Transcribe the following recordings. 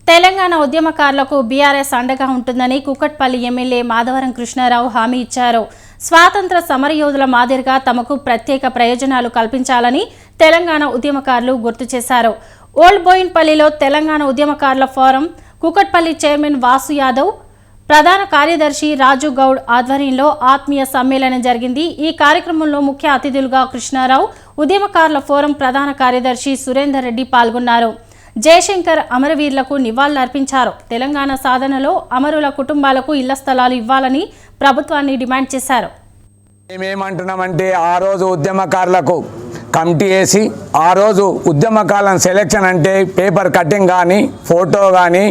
తెలంగాణ ఉద్యమకారులకు బీఆర్ఎస్ అండగా ఉంటుందని కుకట్పల్లి ఎమ్మెల్యే మాధవరం కృష్ణారావు హామీ ఇచ్చారు. స్వాతంత్ర సమరయోధుల మాదిరిగా తమకు ప్రత్యేక ప్రయోజనాలు కల్పించాలని తెలంగాణ ఉద్యమకారులు గుర్తు చేశారు. ఓల్డ్ బోయిన్పల్లిలో తెలంగాణ ఉద్యమకారుల ఫోరం కుకట్పల్లి చైర్మన్ వాసు యాదవ్, ప్రధాన కార్యదర్శి రాజు గౌడ్ ఆధ్వర్యంలో ఆత్మీయ సమ్మేళనం జరిగింది. ఈ కార్యక్రమంలో ముఖ్య అతిథులుగా కృష్ణారావు, ఉద్యమకారుల ఫోరం ప్రధాన కార్యదర్శి సురేందర్ రెడ్డి పాల్గొన్నారు. జయశంకర్ అమరవీరులకు నివాళులర్పించారు. తెలంగాణ సాధనలో అమరుల కుటుంబాలకు ఇళ్ల స్థలాలు ఇవ్వాలని ప్రభుత్వాన్ని డిమాండ్ చేశారు. మేమేమంటున్నామంటే ఆ రోజు ఉద్యమకారులకు కమిటీ వేసి ఆ రోజు ఉద్యమకారులను సెలెక్షన్ అంటే పేపర్ కటింగ్ కానీ, ఫోటో కానీ,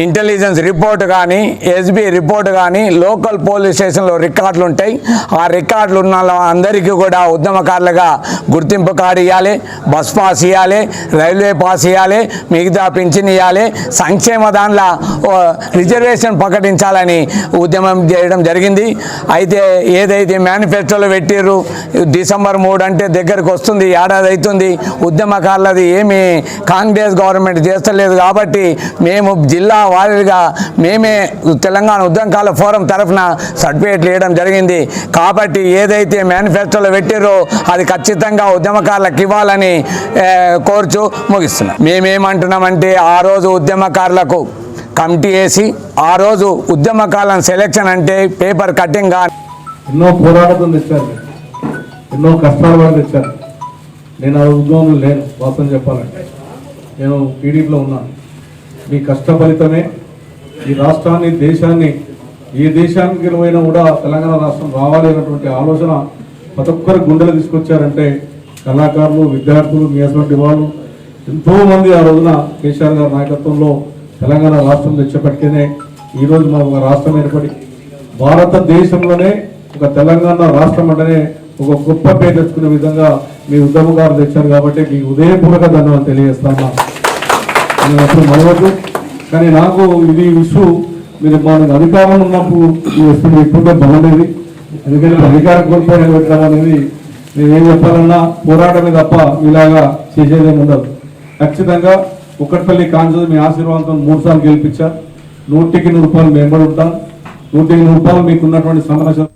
ఇంటెలిజెన్స్ రిపోర్ట్ కానీ, ఎస్బీ రిపోర్ట్ కానీ, లోకల్ పోలీస్ స్టేషన్లో రికార్డులు ఉంటాయి. ఆ రికార్డులు ఉన్న అందరికీ కూడా ఉద్యమకారులుగా గుర్తింపు కార్డు ఇవ్వాలి, బస్ పాస్ ఇవ్వాలి, రైల్వే పాస్ ఇవ్వాలి, మిగతా పింఛన్ ఇవ్వాలి, సంక్షేమ దానిలో రిజర్వేషన్ ప్రకటించాలని ఉద్యమం చేయడం జరిగింది. అయితే ఏదైతే మేనిఫెస్టోలో పెట్టిర్రు డిసెంబర్ 3 అంటే దగ్గరకు వస్తుంది, ఏడాది అవుతుంది. ఉద్యమకారులది ఏమి కాంగ్రెస్ గవర్నమెంట్ చేస్తలేదు కాబట్టి మేము జిల్లా వారీగా మేమే తెలంగాణ ఉద్యమకారుల ఫోరం తరఫున సర్టిఫికేట్లు ఇవ్వడం జరిగింది. కాబట్టి ఏదైతే మేనిఫెస్టోలో పెట్టిరో అది ఖచ్చితంగా ఉద్యమకారులకు ఇవ్వాలని కోరుచు ముగిస్తున్నాం. మేమేమంటున్నామంటే ఆ రోజు ఉద్యమకారులకు కమిటీ వేసి ఆ రోజు ఉద్యమకారులను సెలెక్షన్ అంటే పేపర్ కటింగ్ కానీ ఎన్నో పోరాటం తెచ్చారు, ఎన్నో కష్టాలు కూడా తెచ్చారు. నేను ఆ ఉద్యమంలో లేను, వాస్తవం చెప్పాలంటే నేను టీడీపీలో ఉన్నాను. మీ కష్ట ఫలితమే ఈ రాష్ట్రాన్ని, దేశాన్ని, ఏ దేశానికి పోయినా కూడా తెలంగాణ రాష్ట్రం రావాలి అన్నటువంటి ఆలోచన ప్రతి ఒక్కరి గుండెలు తీసుకొచ్చారంటే కళాకారులు, విద్యార్థులు, మీ అటువంటి వాళ్ళు ఎంతోమంది ఆ రోజున కేసీఆర్ గారి నాయకత్వంలో తెలంగాణ రాష్ట్రం తెచ్చేపట్టినే ఈరోజు మనం ఒక రాష్ట్రం ఏర్పడి భారతదేశంలోనే ఒక తెలంగాణ రాష్ట్రం అంటేనే ఒక గొప్ప పేరు తెచ్చుకునే విధంగా మీ ఉద్యమకారులు తెచ్చారు. కాబట్టి మీ ఉదయపూర్వక ధన్యవాదాలు తెలియజేస్తాను. నేను అప్పుడు మనవద్దు, కానీ నాకు ఇది ఇష్యూ మీరు మనకు అధికారం ఉన్నప్పుడు ఇప్పుడు బాగుండేది. ఎందుకంటే అధికారం కోల్పోయిన పెట్టడం అనేది నేను ఏం చెప్పాలన్నా పోరాటమే తప్ప ఇలాగా చేసేదేమి ఉండదు. ఖచ్చితంగా కుకట్పల్లి కాన్సెన్స్ మీ ఆశీర్వాదంతో 3 సార్లు గెలిపించారు. 100కి 100 రూపాయలు మేము ఉంటాం. 100కి 100 రూపాయలు మీకు ఉన్నటువంటి సమస్య